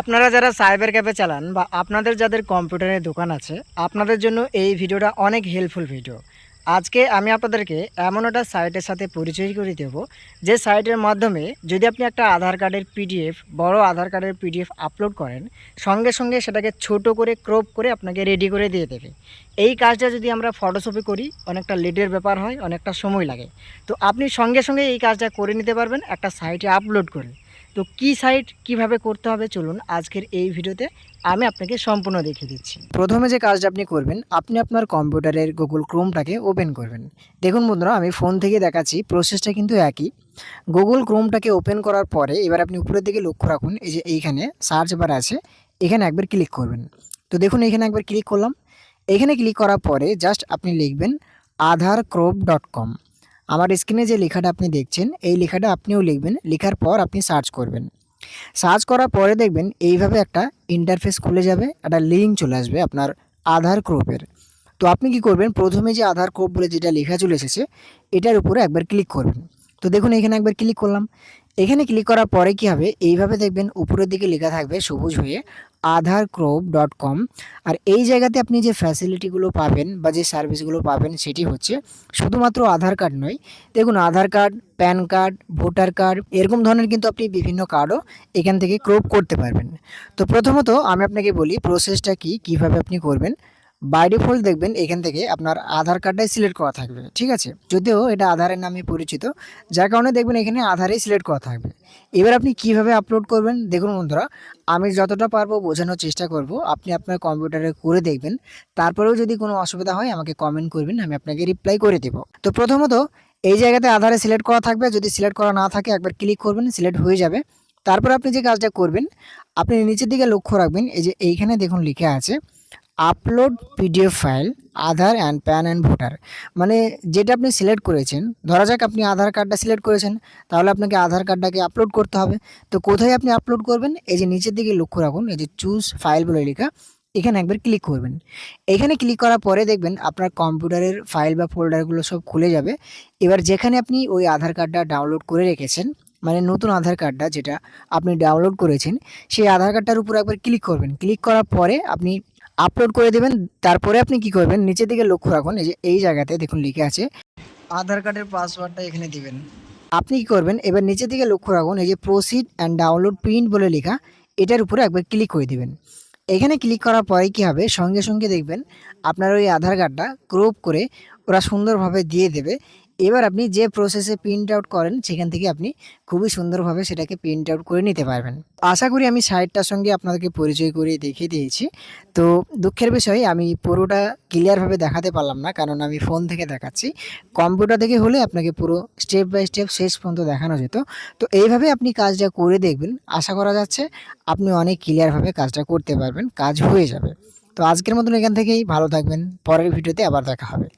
আপনারা যারা cyber cafe চালান বা আপনাদের যাদের কম্পিউটারের দোকান আছে, আপনাদের জন্য এই ভিডিওটা অনেক হেল্পফুল ভিডিও। আজকে আমি আপনাদেরকে এমন একটা সাইটের সাথে পরিচয় করে দেব, যে সাইটের মাধ্যমে যদি আপনি একটা আধার কার্ডের পিডিএফ, বড় আধার কার্ডের পিডিএফ আপলোড করেন, সঙ্গে সঙ্গে সেটাকে ছোট করে ক্রপ করে আপনাকে রেডি করে দিয়ে দেবে। এই কাজটা যদি আমরা ফটোশপে করি, অনেকটা লেটের ব্যাপার হয়, অনেকটা সময় লাগে। তো আপনি সঙ্গে সঙ্গে এই কাজটা করে নিতে পারবেন একটা সাইটে আপলোড করে। তো কী সাইট কিভাবে করতে হবে, চলুন আজকের এই ভিডিওতে আমি আপনাকে সম্পূর্ণ দেখিয়ে দিচ্ছি। প্রথমে যে কাজটা আপনি করবেন, আপনি আপনার কম্পিউটারের গুগল ক্রোমটাকে ওপেন করবেন। দেখুন বন্ধুরা, আমি ফোন থেকে দেখাচ্ছি, প্রসেসটা কিন্তু একই। গুগল ক্রোমটাকে ওপেন করার পরে এবার আপনি উপরের দিকে লক্ষ্য রাখুন, এই যে এইখানে সার্চ বার আছে, এখানে একবার ক্লিক করবেন। তো দেখুন এখানে একবার ক্লিক করলাম। এখানে ক্লিক করার পরে জাস্ট আপনি লিখবেন aadharcrop.com। আমার স্ক্রিনে যে লেখাটা আপনি দেখছেন, এই লেখাটা আপনিও লিখবেন। লেখার পর আপনি সার্চ করবেন। সার্চ করার পরে দেখবেন এইভাবে একটা ইন্টারফেস খুলে যাবে, একটা লিঙ্ক চলে আসবে আপনার আধার ক্রপের। তো আপনি কি করবেন, প্রথমে যে আধার ক্রপ বলে যেটা লেখা চলে এসেছে, এটার উপরে একবার ক্লিক করবেন। তো দেখুন এখানে একবার ক্লিক করলাম। এখানে ক্লিক করার পরে কি হবে, এইভাবে দেখবেন উপরের দিকে লেখা থাকবে সবুজ হয়ে aadharcrop.com। আর এই জায়গাতে আপনি যে ফ্যাসিলিটিগুলো পাবেন বা যে সার্ভিসগুলো পাবেন, সেটি হচ্ছে শুধুমাত্র আধার কার্ড নয়। দেখুন Aadhaar card, PAN card, voter card, এরকম ধরনের কিন্তু আপনি বিভিন্ন কার্ডও এখান থেকে ক্রপ করতে পারবেন। তো প্রথমত আমি আপনাকে বলি প্রসেসটা কি, কিভাবে আপনি করবেন। বাই ডিফল্ট দেখবেন এখান থেকে আপনার আধার কার্ডটাই সিলেক্ট করা থাকবে, ঠিক আছে। যদিও এটা আধারের নামে পরিচিত, যার কারণে দেখবেন এখানে আধারেই সিলেক্ট করা থাকবে। এবার আপনি কিভাবে আপলোড করবেন, দেখুন বন্ধুরা, আমি যতটা পারবো বোঝানোর চেষ্টা করব। আপনি আপনার কম্পিউটারে করে দেখবেন, তারপরেও যদি কোনো অসুবিধা হয় আমাকে কমেন্ট করবেন, আমি আপনাকে রিপ্লাই করে দেব। তো প্রথমত এই জায়গাতে আধারে সিলেক্ট করা থাকবে, যদি সিলেক্ট করা না থাকে একবার ক্লিক করবেন, সিলেক্ট হয়ে যাবে। তারপর আপনি যে কাজটা করবেন, আপনি নিচের দিকে লক্ষ্য রাখবেন, এই যে এইখানে দেখুন লেখা আছে upload PDF file Aadhaar and pan and voter. মানে যেটা আপনি সিলেক্ট করেছেন, ধরা যাক আপনি আধার কার্ডটা সিলেক্ট করেছেন, তাহলে আপনাকে আধার কার্ডটাকে আপলোড করতে হবে। তো কোথায় আপনি আপলোড করবেন, এই যে নিচের দিকে লক্ষ্য রাখুন, এই যে চুজ ফাইল বলে লেখা, এখানে একবার ক্লিক করবেন। এখানে ক্লিক করার পরে দেখবেন আপনার কম্পিউটারের ফাইল বা ফোল্ডারগুলো সব খুলে যাবে। এবার যেখানে আপনি ওই আধার কার্ডটা ডাউনলোড করে রেখেছেন, মানে নতুন আধার কার্ডটা যেটা আপনি ডাউনলোড করেছেন, সেই আধার কার্ডটার উপর একবার ক্লিক করবেন। ক্লিক করার পরে আপনি আপলোড করে দেবেন। তারপরে আপনি কি করবেন, নিচের দিকে লক্ষ্য রাখুন, এই যে এই জায়গাতে দেখুন লিখে আছে আধার কার্ডের পাসওয়ার্ডটা এখানে দিবেন। আপনি কি করবেন, এবার নিচের দিকে লক্ষ্য রাখুন, এই যে প্রসিড অ্যান্ড ডাউনলোড প্রিন্ট বলে লেখা, এটার উপরে একবার ক্লিক করে দিবেন। এখানে ক্লিক করার পরে কি হবে, সঙ্গে সঙ্গে দেখবেন আপনার ওই আধার কার্ডটা ক্রপ করে ওরা সুন্দরভাবে দিয়ে দেবে। এবার আপনি যে প্রসেসে প্রিন্ট আউট করেন, সেখান থেকে আপনি খুবই সুন্দরভাবে সেটাকে প্রিন্ট আউট করে নিতে পারবেন। আশা করি আমি সাইটটার সঙ্গে আপনাদেরকে পরিচয় করিয়ে দেখিয়ে দিয়েছি। তো দুঃখের বিষয় আমি পুরোটা ক্লিয়ারভাবে দেখাতে পারলাম না, কারণ আমি ফোন থেকে দেখাচ্ছি। কম্পিউটার থেকে হলে আপনাকে পুরো স্টেপ বাই স্টেপ শেষ পর্যন্ত দেখানো যেত। তো এইভাবে আপনি কাজটা করে দেখবেন, আশা করা যাচ্ছে আপনি অনেক ক্লিয়ারভাবে কাজটা করতে পারবেন, কাজ হয়ে যাবে। তো আজকের মতন এখান থেকেই ভালো থাকবেন, পরের ভিডিওতে আবার দেখা হবে।